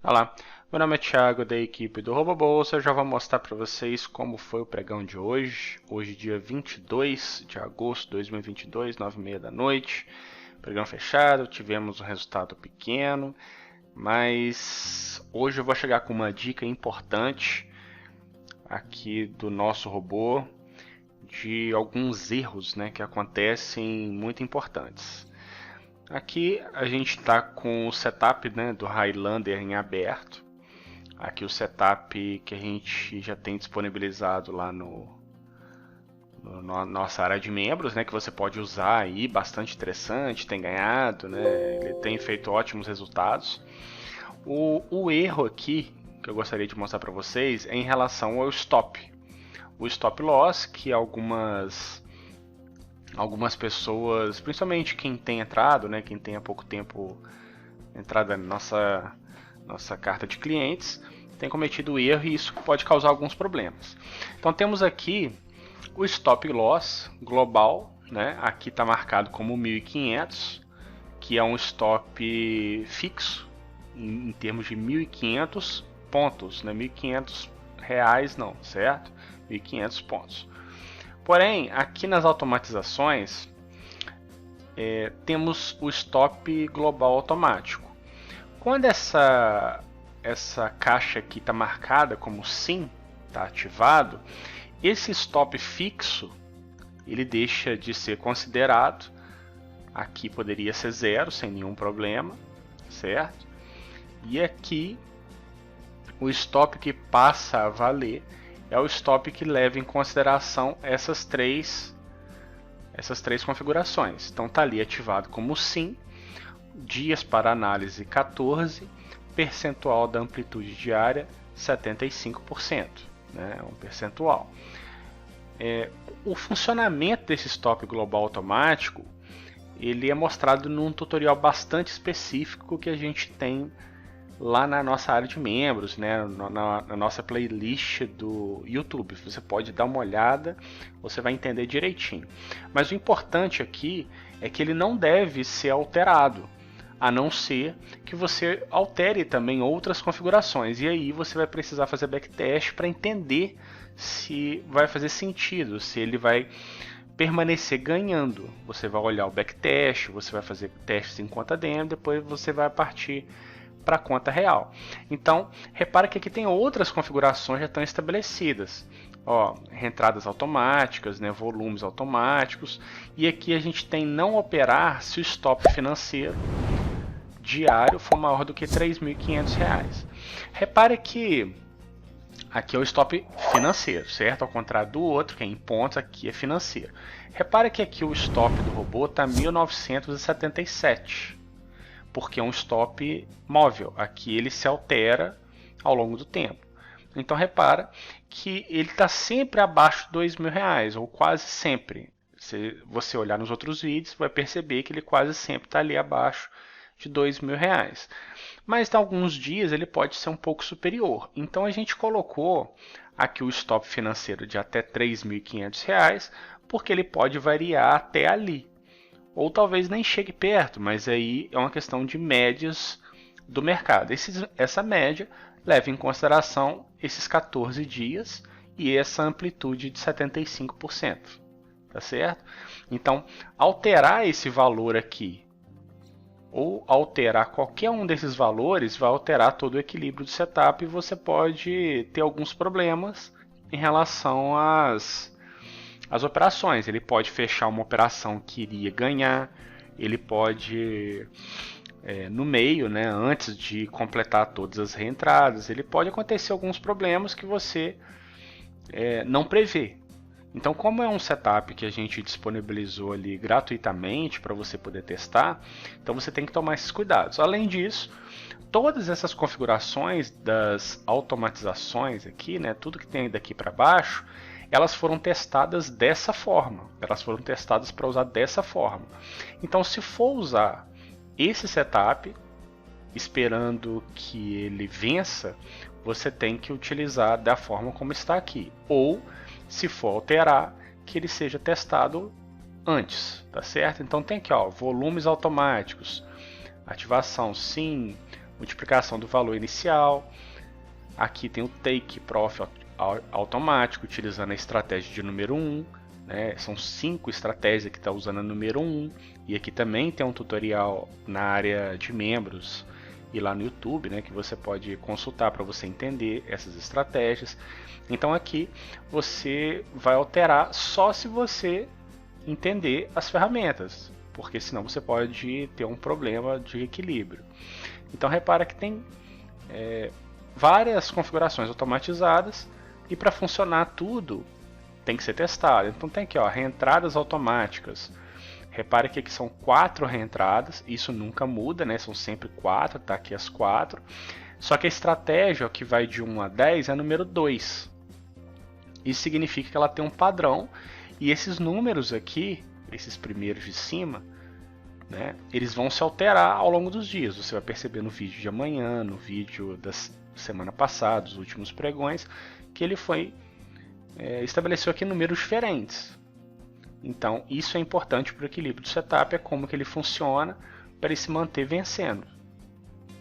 Olá, meu nome é Thiago da equipe do RoboBolsa. Eu já vou mostrar para vocês como foi o pregão de hoje. Hoje, dia 22 de agosto de 2022, 9h30 da noite. Pregão fechado, tivemos um resultado pequeno, mas hoje eu vou chegar com uma dica importante aqui do nosso robô de alguns erros, que acontecem muito importantes. Aqui a gente está com o setup do Highlander em aberto. Aqui o setup que a gente já tem disponibilizado lá na nossa área de membros, que você pode usar aí, bastante interessante, tem ganhado, ele tem feito ótimos resultados. O erro aqui que eu gostaria de mostrar para vocês é em relação ao stop. O stop loss, que algumas pessoas, principalmente quem tem entrado, quem tem há pouco tempo entrada na nossa carta de clientes, tem cometido erro e isso pode causar alguns problemas. Então temos aqui o stop loss global, aqui está marcado como 1.500, que é um stop fixo em termos de 1.500 pontos, não é 1.500 reais não, certo? 1.500 pontos. Porém, aqui nas automatizações, temos o stop global automático. Quando essa caixa aqui está marcada como sim, está ativado, esse stop fixo ele deixa de ser considerado. Aqui poderia ser 0 sem nenhum problema, certo? E aqui o stop que passa a valer é o stop que leva em consideração essas três configurações. Então está ali ativado como sim, dias para análise 14, percentual da amplitude diária 75%, um percentual. O funcionamento desse stop global automático ele é mostrado num tutorial bastante específico que a gente tem lá na nossa área de membros, na nossa playlist do YouTube. Você pode dar uma olhada, você vai entender direitinho. Mas o importante aqui é que ele não deve ser alterado, a não ser que você altere também outras configurações. E aí você vai precisar fazer backtest para entender se vai fazer sentido, se ele vai permanecer ganhando. Você vai olhar o backtest, você vai fazer testes em conta demo, depois você vai partir para a conta real. Então, repara que aqui tem outras configurações já estão estabelecidas. Reentradas automáticas, volumes automáticos. E aqui a gente tem não operar se o stop financeiro diário for maior do que R$ 3.500. Repare que aqui é o stop financeiro, certo? Ao contrário do outro, que é em pontos, aqui é financeiro. Repare que aqui o stop do robô está 1977. Porque é um stop móvel. Aqui ele se altera ao longo do tempo. Então repara que ele está sempre abaixo de R$ 2.000, ou quase sempre. Se você olhar nos outros vídeos, vai perceber que ele quase sempre está ali abaixo de R$ 2.000. Mas em alguns dias ele pode ser um pouco superior. Então a gente colocou aqui o stop financeiro de até R$ 3.500, porque ele pode variar até ali. Ou talvez nem chegue perto, mas aí é uma questão de médias do mercado. Essa média leva em consideração esses 14 dias e essa amplitude de 75%, tá certo? Então, alterar esse valor aqui ou alterar qualquer um desses valores vai alterar todo o equilíbrio do setup e você pode ter alguns problemas em relação às operações. Ele pode fechar uma operação que iria ganhar, ele pode no meio, antes de completar todas as reentradas, ele pode acontecer alguns problemas que você não prevê. Então, como é um setup que a gente disponibilizou ali gratuitamente para você poder testar, então você tem que tomar esses cuidados. Além disso, todas essas configurações das automatizações aqui, tudo que tem daqui para baixo, elas foram testadas dessa forma. Elas foram testadas para usar dessa forma. Então, se for usar esse setup, esperando que ele vença, você tem que utilizar da forma como está aqui. Ou, se for alterar, que ele seja testado antes, tá certo? Então tem aqui, volumes automáticos, ativação sim, multiplicação do valor inicial. Aqui tem o take profit automático, utilizando a estratégia de número 1. Né? São 5 estratégias que está usando a número 1. E aqui também tem um tutorial na área de membros e lá no YouTube, né, que você pode consultar para você entender essas estratégias. Então aqui você vai alterar só se você entender as ferramentas, porque senão você pode ter um problema de equilíbrio. Então repara que tem várias configurações automatizadas e para funcionar tudo tem que ser testado. Então tem aqui, ó, reentradas automáticas. Repare que aqui são 4 reentradas, isso nunca muda, né? São sempre 4, tá aqui as 4. Só que a estratégia, ó, que vai de 1 a 10 é a número 2. Isso significa que ela tem um padrão, e esses números aqui, esses primeiros de cima, né, eles vão se alterar ao longo dos dias. Você vai perceber no vídeo de amanhã, no vídeo da semana passada, os últimos pregões, que ele estabeleceu aqui números diferentes. Então, isso é importante para o equilíbrio do setup, é como que ele funciona para ele se manter vencendo.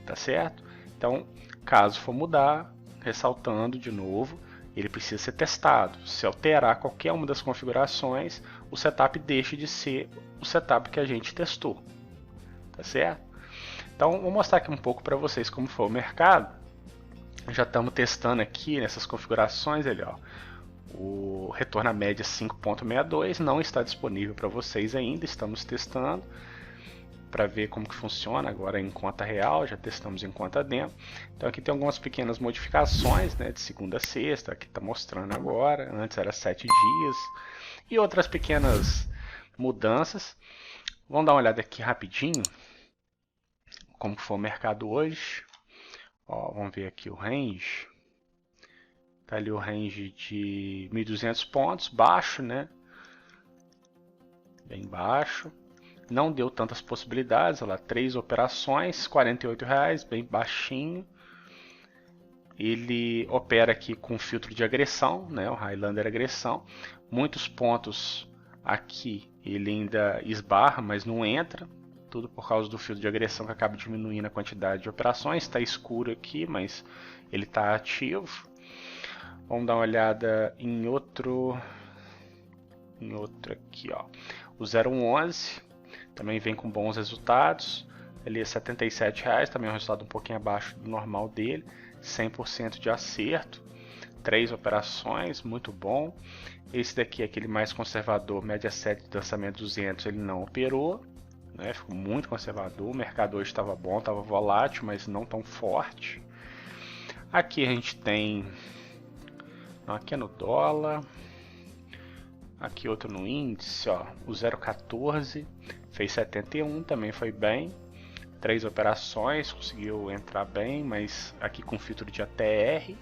Tá certo? Então, caso for mudar, ressaltando de novo, ele precisa ser testado. Se alterar qualquer uma das configurações, o setup deixa de ser o setup que a gente testou. Tá certo? Então, vou mostrar aqui um pouco para vocês como foi o mercado. Já estamos testando aqui nessas configurações, ali, ó. O retorno à média 5.62 não está disponível para vocês ainda, estamos testando para ver como que funciona agora em conta real, já testamos em conta demo. Então aqui tem algumas pequenas modificações, né, de segunda a sexta, aqui está mostrando agora, antes era 7 dias, e outras pequenas mudanças. Vamos dar uma olhada aqui rapidinho, como que foi o mercado hoje. Ó, vamos ver aqui o range. Tá ali o range de 1.200 pontos, baixo, né? Bem baixo. Não deu tantas possibilidades, olha lá, 3 operações, R$48, bem baixinho. Ele opera aqui com filtro de agressão, né? O Highlander agressão. Muitos pontos aqui ele ainda esbarra, mas não entra. Tudo por causa do filtro de agressão que acaba diminuindo a quantidade de operações. Está escuro aqui, mas ele está ativo. Vamos dar uma olhada em outro aqui, ó. O 0111 também vem com bons resultados. Ele é R$77, também é um resultado um pouquinho abaixo do normal dele. 100% de acerto. 3 operações, muito bom. Esse daqui é aquele mais conservador, média 7 de lançamento 200, ele não operou. Né? Ficou muito conservador. O mercado hoje estava bom, estava volátil, mas não tão forte. Aqui a gente tem... Aqui é no dólar, aqui outro no índice, ó, o 0,14 fez 71, também foi bem, 3 operações, conseguiu entrar bem, mas aqui com filtro de ATR,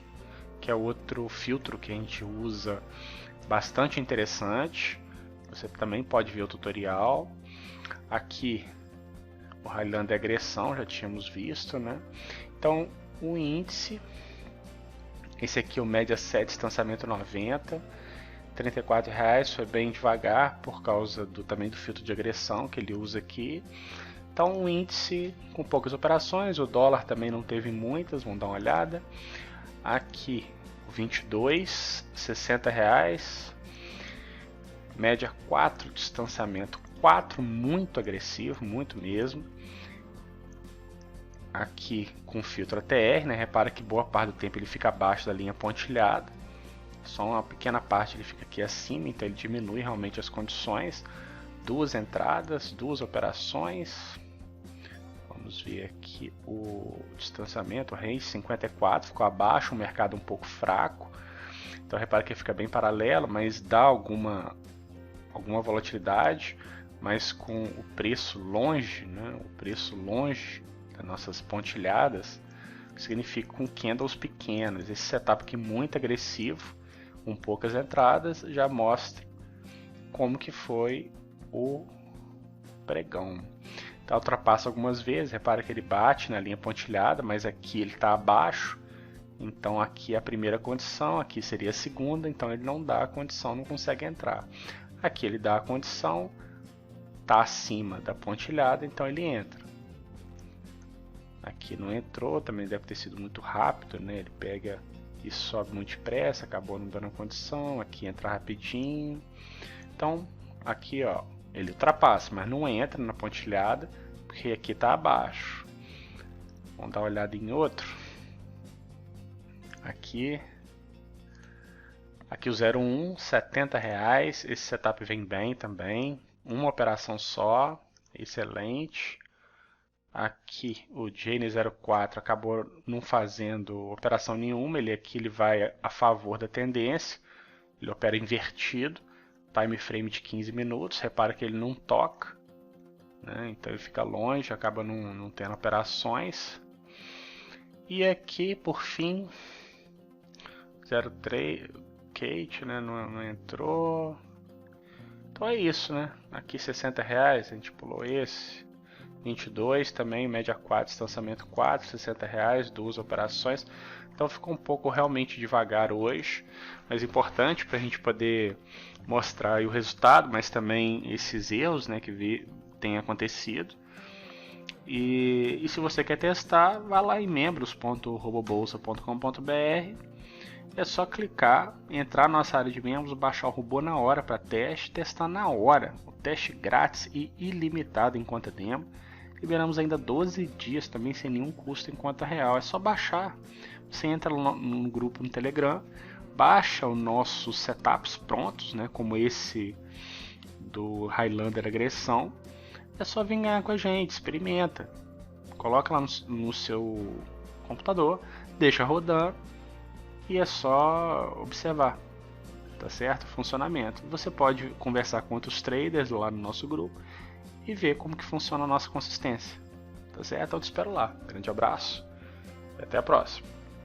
que é outro filtro que a gente usa bastante interessante, você também pode ver o tutorial. Aqui o Highlander agressão, já tínhamos visto, né? Então o índice... Esse aqui é o média 7, distanciamento 90, R$34, foi bem devagar por causa também do filtro de agressão que ele usa aqui. Então um índice com poucas operações, o dólar também não teve muitas, vamos dar uma olhada. Aqui o 22, R$60, média 4, distanciamento 4, muito agressivo, muito mesmo. Aqui com filtro ATR, né? Repara que boa parte do tempo ele fica abaixo da linha pontilhada, só uma pequena parte ele fica aqui acima, então ele diminui realmente as condições. 2 entradas, 2 operações. Vamos ver aqui o distanciamento, o range 54, ficou abaixo, um mercado um pouco fraco. Então repara que ele fica bem paralelo, mas dá alguma volatilidade, mas com o preço longe, né? O preço longe das nossas pontilhadas, que significa com candles pequenas. Esse setup aqui muito agressivo, com poucas entradas, já mostra como que foi o pregão. Tá, ultrapassa algumas vezes, repara que ele bate na linha pontilhada, mas aqui ele está abaixo, então aqui é a primeira condição, aqui seria a segunda, então ele não dá a condição, não consegue entrar. Aqui ele dá a condição, está acima da pontilhada, então ele entra. Aqui não entrou, também deve ter sido muito rápido, né? Ele pega e sobe muito depressa, acabou não dando condição. Aqui entra rapidinho. Então, aqui ó, ele ultrapassa, mas não entra na pontilhada, porque aqui está abaixo. Vamos dar uma olhada em outro. Aqui o 01, R$70. Esse setup vem bem também. Uma operação só, excelente. Aqui o Jane04 acabou não fazendo operação nenhuma. Ele vai a favor da tendência. Ele opera invertido. Time frame de 15 minutos. Repara que ele não toca, né? Então ele fica longe, acaba não tendo operações. E aqui por fim 03 Kate, né? Não entrou. Então é isso, né? Aqui R$60, a gente pulou esse. 22 também, média 4, distanciamento 4, R$60, 2 operações. Então ficou um pouco realmente devagar hoje, mas importante para a gente poder mostrar aí o resultado, mas também esses erros, né, que têm acontecido. E se você quer testar, vá lá em membros.robobolsa.com.br. É só clicar, entrar na nossa área de membros, baixar o robô na hora para teste, testar na hora. O teste grátis e ilimitado em conta demo. Liberamos ainda 12 dias também sem nenhum custo em conta real. É só baixar. Você entra no grupo no Telegram, baixa os nossos setups prontos, né, como esse do Highlander Agressão. É só vir ganhar com a gente, experimenta. Coloca lá no seu computador, deixa rodando. E é só observar, tá certo? O funcionamento. Você pode conversar com outros traders lá no nosso grupo e ver como que funciona a nossa consistência, tá certo? Eu te espero lá. Grande abraço e até a próxima.